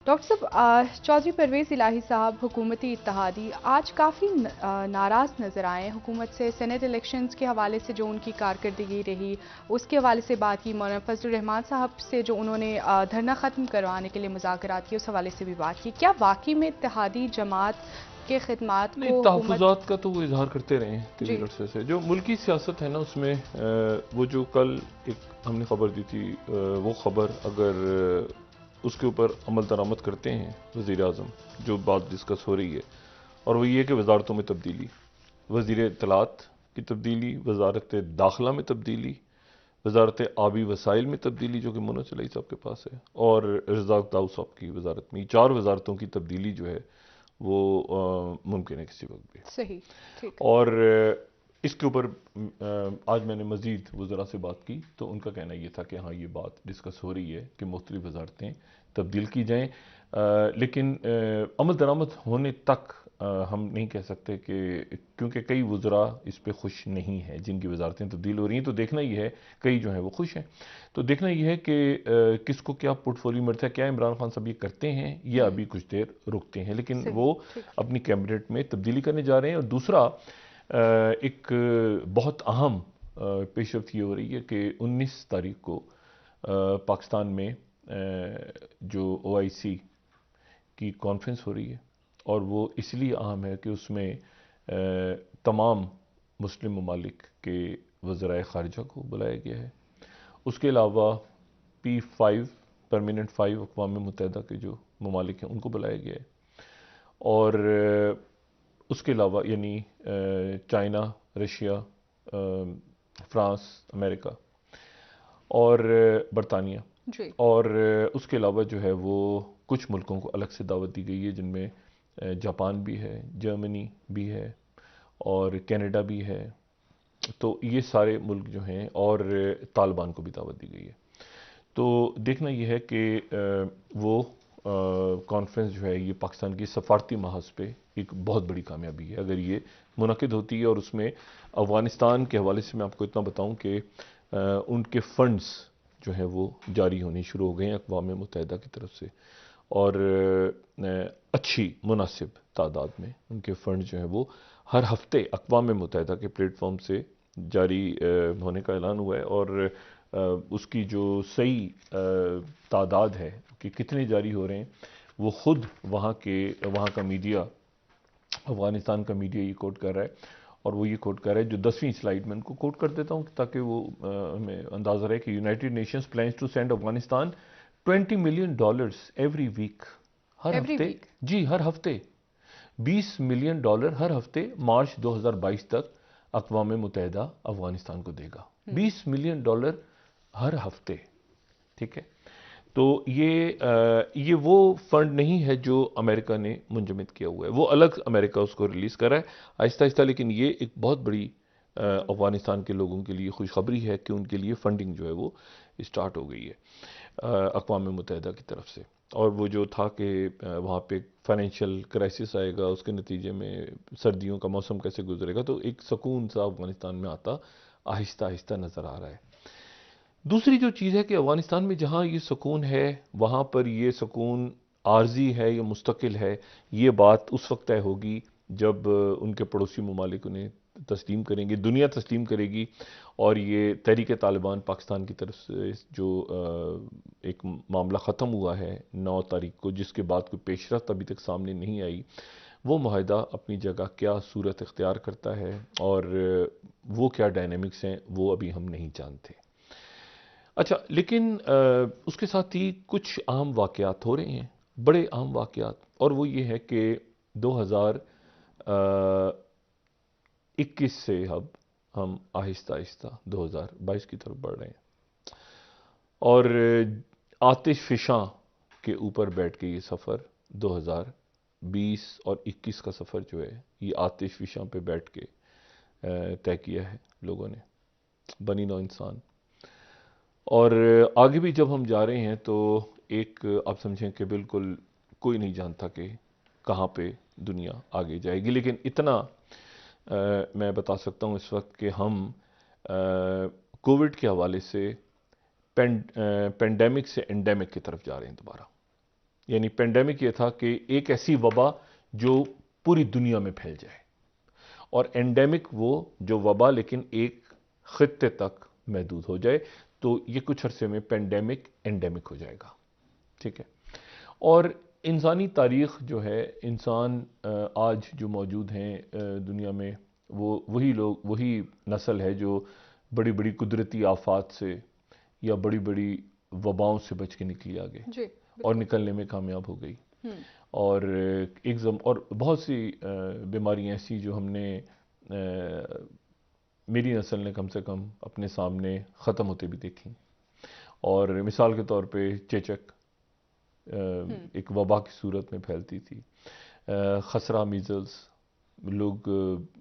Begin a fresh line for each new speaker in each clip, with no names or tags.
Doctor साहब, चौधरी परवेज़ इलाही साहब हुकूमती इत्तेहादी आज काफ़ी नाराज़ नज़र आए हुकूमत से। सेनेट इलेक्शंस के हवाले से जो उनकी कारकर्दगी रही, उसके हवाले से बात की। मौलाना फजलुर रहमान साहब से जो उन्होंने धरना ख़त्म करवाने के लिए मुज़ाकरात किए, उस हवाले से भी बात की। क्या वाकई में इत्तेहादी जमात के खिदमात
नहीं,
को हुकूमत।
तहफ़्फ़ुज़ात का तो वो इज़हार करते रहे हैं
जी।
कई अरसे से। जो मुल्की सियासत है ना, उसमें वो जो कल एक हमने खबर दी थी, वो खबर अगर उसके ऊपर अमल दरामद करते हैं वज़ीर-ए-आज़म, जो बात डिस्कस हो रही है, और वो ये है कि वज़ारतों में तब्दीली, वज़ीर इत्तलात की तब्दीली, वज़ारत दाखिला में तब्दीली, वज़ारत आबी वसाइल में तब्दीली जो कि मोना चलाई साहब के पास है, और रज़ाक दाऊद साहब की वज़ारत में, 4 वज़ारतों की तब्दीली जो है वो मुमकिन है किसी वक्त भी।
सही। ठीक।
और इसके ऊपर आज मैंने मज़ीद वज़रा से बात की तो उनका कहना ये था कि हाँ, ये बात डिस्कस हो रही है कि मुख्तलिफ़ वज़ारतें तब्दील की जाएँ, लेकिन अमल दरामद होने तक हम नहीं कह सकते कि, क्योंकि कई वज़रा इस पे खुश नहीं हैं जिनकी वज़ारतें तब्दील हो रही हैं। तो देखना ये है, कई जो हैं वो खुश हैं, तो देखना ये है कि किसको क्या पोर्टफोलियो मिलता है। क्या इमरान खान साहब ये करते हैं या अभी कुछ देर रुकते हैं, लेकिन
सही।
वो
ठीक।
अपनी कैबिनेट में तब्दीली करने जा रहे हैं। और दूसरा एक बहुत अहम पेशरफ्त ये हो रही है कि 19 तारीख को पाकिस्तान में जो OIC की कॉन्फ्रेंस हो रही है, और वो इसलिए अहम है कि उसमें तमाम मुस्लिम ममालिक के वज़राए ख़ारिजा को बुलाया गया है। उसके अलावा P5 परमानेंट 5 अक़वाम मुत्तहिदा के जो ममालिक हैं उनको बुलाया गया है, और उसके अलावा यानी चाइना, रशिया, फ्रांस, अमेरिका और बरतानिया,
जी।
और उसके अलावा जो है वो कुछ मुल्कों को अलग से दावत दी गई है, जिनमें जापान भी है, जर्मनी भी है, और कनाडा भी है। तो ये सारे मुल्क जो हैं, और तालिबान को भी दावत दी गई है। तो देखना यह है कि वो कॉन्फ्रेंस जो है ये पाकिस्तान की सफारती महाज पे एक बहुत बड़ी कामयाबी है अगर ये मुनक़िद होती है। और उसमें अफ़गानिस्तान के हवाले से मैं आपको इतना बताऊं कि उनके फंड्स जो हैं वो जारी होने शुरू हो गए हैं अक़वाम मुत्तहिदा की तरफ से, और अच्छी मुनासिब तादाद में उनके फंड जो हैं वो हर हफ्ते अक़वाम मुत्तहिदा के प्लेटफॉर्म से जारी होने का ऐलान हुआ है। और उसकी जो सही तादाद है कि कितने जारी हो रहे हैं, वो ख़ुद वहाँ का मीडिया, अफ़गानिस्तान का मीडिया ये कोट कर रहा है। और वो ये कोट कर रहा है, जो 10वीं स्लाइड में उनको कोट कर देता हूँ ताकि वो हमें अंदाज़ा रहे कि United Nations plans to send Afghanistan $20 million every week, हर
एवरी
हफ्ते।
वीक।
जी, हर हफ्ते $20 मिलियन हर हफ्ते मार्च 2022 तक अक़वाम मुत्तहिदा अफ़गानिस्तान को देगा। $20 मिलियन हर हफ्ते। ठीक है, तो ये वो फंड नहीं है जो अमेरिका ने मुंजमद किया हुआ है, वो अलग अमेरिका उसको रिलीज़ कर रहा है आहिस्ता आहिस्ता। लेकिन ये एक बहुत बड़ी अफ़गानिस्तान के लोगों के लिए खुशखबरी है कि उनके लिए फंडिंग जो है वो स्टार्ट हो गई है अक़वाम मुत्तहिदा की तरफ से। और वो जो था कि वहाँ पे फाइनेंशियल क्राइसिस आएगा, उसके नतीजे में सर्दियों का मौसम कैसे गुजरेगा, तो एक सुकून सा अफ़गानिस्तान में आता आहिस्ता आहिस्ता नज़र आ रहा है। दूसरी जो चीज़ है कि अफ़गानिस्तान में जहाँ ये सुकून है, वहाँ पर ये सुकून आर्जी है या मुस्तकिल है, ये बात उस वक्त तय होगी जब उनके पड़ोसी ममालिक उन्हें तस्लीम करेंगे, दुनिया तस्लीम करेगी। और ये तहरीक तालिबान पाकिस्तान की तरफ से जो एक मामला ख़त्म हुआ है 9 तारीख को, जिसके बाद कोई पेशरफ्त अभी तक सामने नहीं आई, वो माहिदा अपनी जगह क्या सूरत इख्तियार करता है और वो क्या डायनेमिक्स हैं, वो अभी हम नहीं जानते। अच्छा, लेकिन उसके साथ ही कुछ अहम वाक़यात हो रहे हैं, बड़े अहम वाक़यात, और वो ये है कि 2021 से अब हम आहिस्ता आहिस्ता 2022 की तरफ बढ़ रहे हैं, और आतिशफ़िशां के ऊपर बैठ के ये सफ़र 2020 और 21 का सफ़र जो है, ये आतिशफ़िशां पे बैठ के तय किया है लोगों ने, बनी नौ इंसान। और आगे भी जब हम जा रहे हैं तो एक आप समझें कि बिल्कुल कोई नहीं जानता कि कहाँ पे दुनिया आगे जाएगी। लेकिन इतना मैं बता सकता हूँ इस वक्त कि हम कोविड के हवाले से पेंडेमिक से एंडेमिक की तरफ जा रहे हैं दोबारा। यानी पेंडेमिक ये था कि एक ऐसी वबा जो पूरी दुनिया में फैल जाए, और एंडेमिक वो जो वबा लेकिन एक खित्ते तक महदूद हो जाए। तो ये कुछ अरसे में पेंडेमिक एंडेमिक हो जाएगा, ठीक है। और इंसानी तारीख जो है, इंसान आज जो मौजूद हैं दुनिया में, वो वही लोग, वही नस्ल है जो बड़ी बड़ी कुदरती आफात से या बड़ी बड़ी वबाओं से बच के निकली आगे,
जी
और
बिल्कुल।
निकलने में कामयाब हो गई।
हम्म।
और और बहुत सी बीमारियां ऐसी जो हमने मेरी नस्ल ने कम से कम अपने सामने ख़त्म होते भी देखी। और मिसाल के तौर पे चेचक एक वबा की सूरत में फैलती थी। खसरा, मीज़ल्स, लोग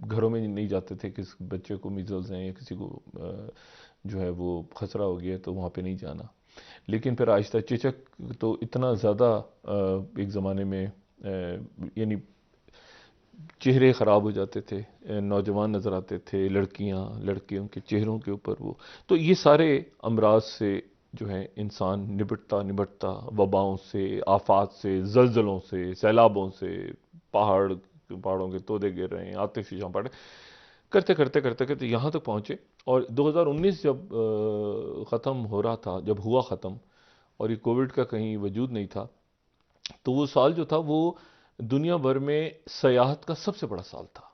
घरों में नहीं जाते थे कि इस बच्चे को मीज़ल्स हैं या किसी को जो है वो खसरा हो गया तो वहाँ पे नहीं जाना। लेकिन फिर आहिस्ता चेचक तो इतना ज़्यादा एक ज़माने में यानी चेहरे ख़राब हो जाते थे, नौजवान नज़र आते थे, लड़कियों के चेहरों के ऊपर वो। तो ये सारे अमराज से जो है इंसान निपटता निपटता, वबाओं से, आफात से, जलजलों से, सैलाबों से, पहाड़ों के तोदे गिर रहे हैं, आतिशियाँ पड़ करते करते करते करते यहाँ तक पहुँचे। और 2019 जब ख़त्म हो रहा था, जब हुआ ख़त्म और ये कोविड का कहीं वजूद नहीं था, तो वो साल जो था वो दुनिया भर में सयाहत का सबसे बड़ा साल था।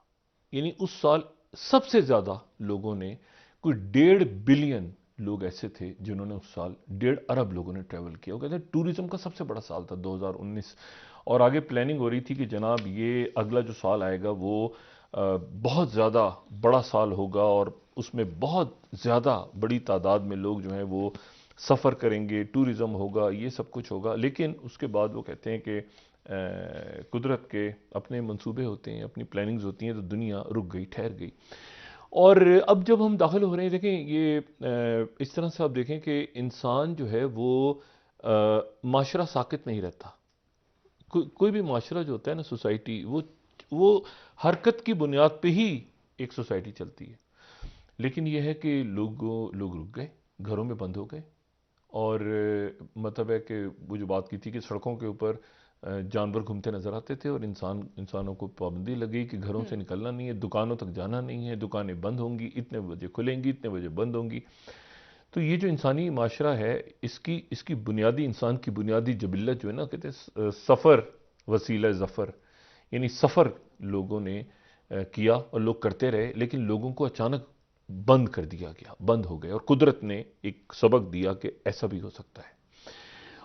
यानी उस साल सबसे ज़्यादा लोगों ने, कोई 1.5 बिलियन लोग ऐसे थे जिन्होंने उस साल, 1.5 अरब लोगों ने ट्रैवल किया। वो कहते हैं टूरिज्म का सबसे बड़ा साल था 2019। और आगे प्लानिंग हो रही थी कि जनाब ये अगला जो साल आएगा वो बहुत ज़्यादा बड़ा साल होगा और उसमें बहुत ज़्यादा बड़ी तादाद में लोग जो हैं वो सफ़र करेंगे, टूरिज़्म होगा, ये सब कुछ होगा। लेकिन उसके बाद वो कहते हैं कि कुदरत के अपने मंसूबे होते हैं, अपनी प्लानिंग्स होती हैं, तो दुनिया रुक गई, ठहर गई। और अब जब हम दाखिल हो रहे हैं, देखें ये इस तरह से आप देखें कि इंसान जो है वो माशरा साकित नहीं रहता। कोई भी माशरा जो होता है ना, सोसाइटी, वो हरकत की बुनियाद पे ही एक सोसाइटी चलती है। लेकिन यह है कि लोग रुक गए, घरों में बंद हो गए। और मतलब है कि वो जो बात की थी कि सड़कों के ऊपर जानवर घूमते नजर आते थे और इंसानों को पाबंदी लगी कि घरों से निकलना नहीं है, दुकानों तक जाना नहीं है, दुकानें बंद होंगी, इतने बजे खुलेंगी, इतने बजे बंद होंगी। तो ये जो इंसानी माशरा है, इसकी बुनियादी, इंसान की बुनियादी जबिल्लत जो है ना, कहते हैं सफ़र वसीला ज़फ़र, यानी सफ़र लोगों ने किया और लोग करते रहे। लेकिन लोगों को अचानक बंद कर दिया गया, बंद हो गए, और कुदरत ने एक सबक दिया कि ऐसा भी हो सकता है।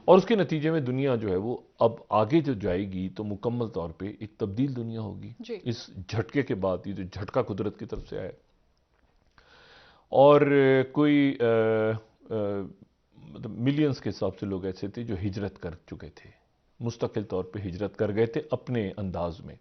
और उसके नतीजे में दुनिया जो है वो अब आगे जो जाएगी तो मुकम्मल तौर पे एक तब्दील दुनिया होगी।
जी।
इस झटके के बाद, ये जो झटका कुदरत की तरफ से आया, और कोई मतलब मिलियंस के हिसाब से लोग ऐसे थे जो हिजरत कर चुके थे, मुस्तकिल तौर पे हिजरत कर गए थे अपने अंदाज में।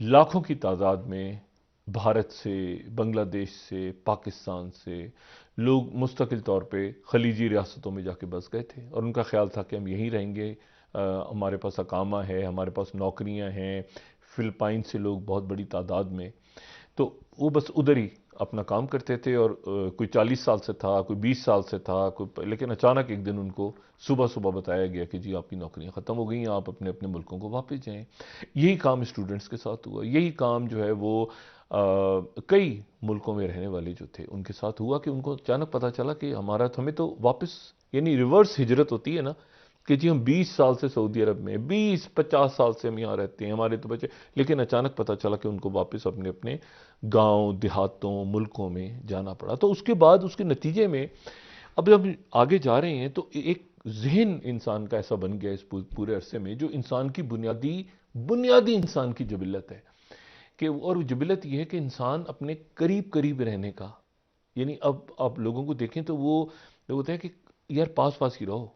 लाखों की तादाद में भारत से, बांग्लादेश से, पाकिस्तान से लोग मुस्तकिल तौर पे खलीजी रियासतों में जाके बस गए थे, और उनका ख्याल था कि हम यहीं रहेंगे, हमारे पास अकामा है, हमारे पास नौकरियां हैं। फिलिपाइन से लोग बहुत बड़ी तादाद में, तो वो बस उधर ही अपना काम करते थे। और कोई 40 साल से था, कोई 20 साल से था, लेकिन अचानक एक दिन उनको सुबह सुबह बताया गया कि जी आपकी नौकरियां ख़त्म हो गई हैं, आप अपने अपने मुल्कों को वापस जाएं। यही काम स्टूडेंट्स के साथ हुआ, यही काम जो है वो कई मुल्कों में रहने वाले जो थे उनके साथ हुआ कि उनको अचानक पता चला कि हमें तो वापस, यानी रिवर्स हिजरत होती है ना, कि जी हम 20 साल से सऊदी अरब में, 20-50 साल से हम यहाँ रहते हैं, हमारे तो बच्चे, लेकिन अचानक पता चला कि उनको वापस अपने अपने गांव, देहातों, मुल्कों में जाना पड़ा। तो उसके बाद उसके नतीजे में अब जब आगे जा रहे हैं तो एक जहन इंसान का ऐसा बन गया इस पूरे अरसे में, जो इंसान की बुनियादी बुनियादी इंसान की जबिलत है कि, और वो जबिलत ये है कि इंसान अपने करीब करीब रहने का, यानी अब आप लोगों को देखें तो वो लोग होते हैं कि यार पास पास ही रहो,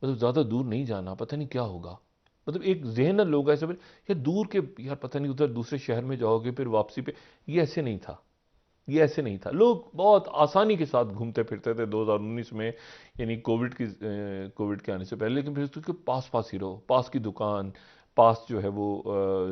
मतलब ज़्यादा दूर नहीं जाना, पता नहीं क्या होगा। मतलब एक ज़हन है लोग ऐसे, यार दूर के, यार पता नहीं उधर दूसरे शहर में जाओगे फिर वापसी पे, ये ऐसे नहीं था। ये ऐसे नहीं था, लोग बहुत आसानी के साथ घूमते फिरते थे 2019 में, यानी कोविड के आने से पहले। लेकिन फिर उसके पास पास ही रहो, पास की दुकान, पास जो है वो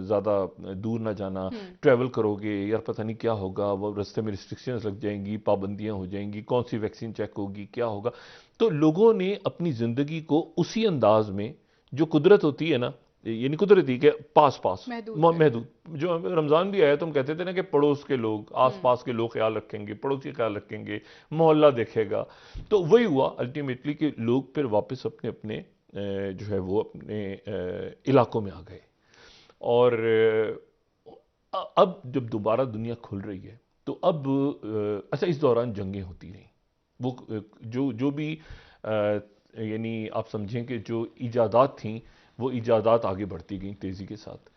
ज़्यादा दूर ना जाना। ट्रैवल करोगे यार पता नहीं क्या होगा, वो रास्ते में रिस्ट्रिक्शंस लग जाएंगी, पाबंदियां हो जाएंगी, कौन सी वैक्सीन चेक होगी, क्या होगा। तो लोगों ने अपनी ज़िंदगी को उसी अंदाज में जो कुदरत होती है ना, यानी कुदरती के पास पास महदूद, जो रमज़ान भी आया तो हम कहते थे ना कि पड़ोस के लोग, आस पास के लोग ख्याल रखेंगे, पड़ोसी ख्याल रखेंगे, मोहल्ला देखेगा। तो वही हुआ अल्टीमेटली कि लोग फिर वापस अपने अपने जो है वो अपने इलाकों में आ गए। और अब जब दोबारा दुनिया खुल रही है तो अब अच्छा, इस दौरान जंगें होती रहीं, वो जो जो भी यानी आप समझें कि जो इजादात थीं वो इजादात आगे बढ़ती गई तेज़ी के साथ।